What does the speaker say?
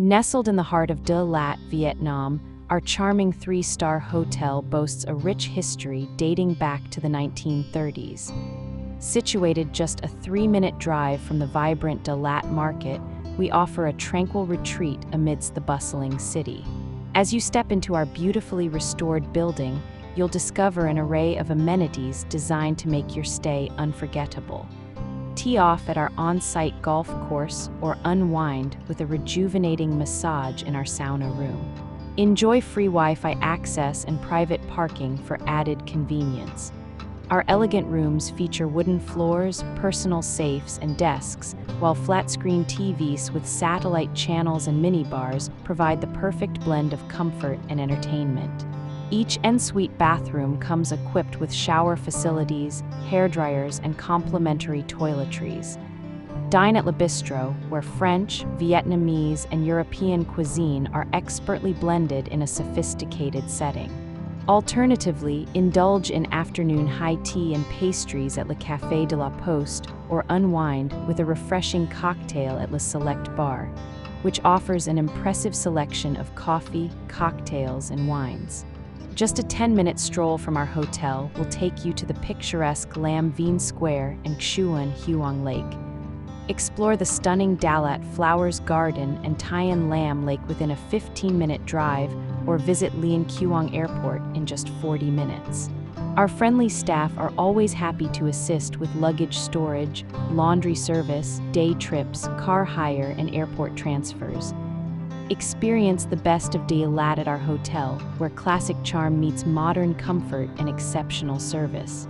Nestled in the heart of Dalat, Vietnam, our charming three-star hotel boasts a rich history dating back to the 1930s. Situated just a 3-minute drive from the vibrant Dalat Market, we offer a tranquil retreat amidst the bustling city. As you step into our beautifully restored building, you'll discover an array of amenities designed to make your stay unforgettable. Tee off at our on-site golf course or unwind with a rejuvenating massage in our sauna room. Enjoy free Wi-Fi access and private parking for added convenience. Our elegant rooms feature wooden floors, personal safes, and desks, while flat-screen TVs with satellite channels and minibars provide the perfect blend of comfort and entertainment. Each ensuite bathroom comes equipped with shower facilities, hairdryers, and complimentary toiletries. Dine at Le Bistro, where French, Vietnamese, and European cuisine are expertly blended in a sophisticated setting. Alternatively, indulge in afternoon high tea and pastries at Le Café de la Poste, or unwind with a refreshing cocktail at Le Select Bar, which offers an impressive selection of coffee, cocktails, and wines. Just a 10-minute stroll from our hotel will take you to the picturesque Vien Square and Xuan Huong Lake. Explore the stunning Dalat Flowers Garden and Tuyen Lam Lake within a 15-minute drive, or visit Vien Xuan Airport in just 40 minutes. Our friendly staff are always happy to assist with luggage storage, laundry service, day trips, car hire, and airport transfers. Experience the best of Dalat at our hotel, where classic charm meets modern comfort and exceptional service.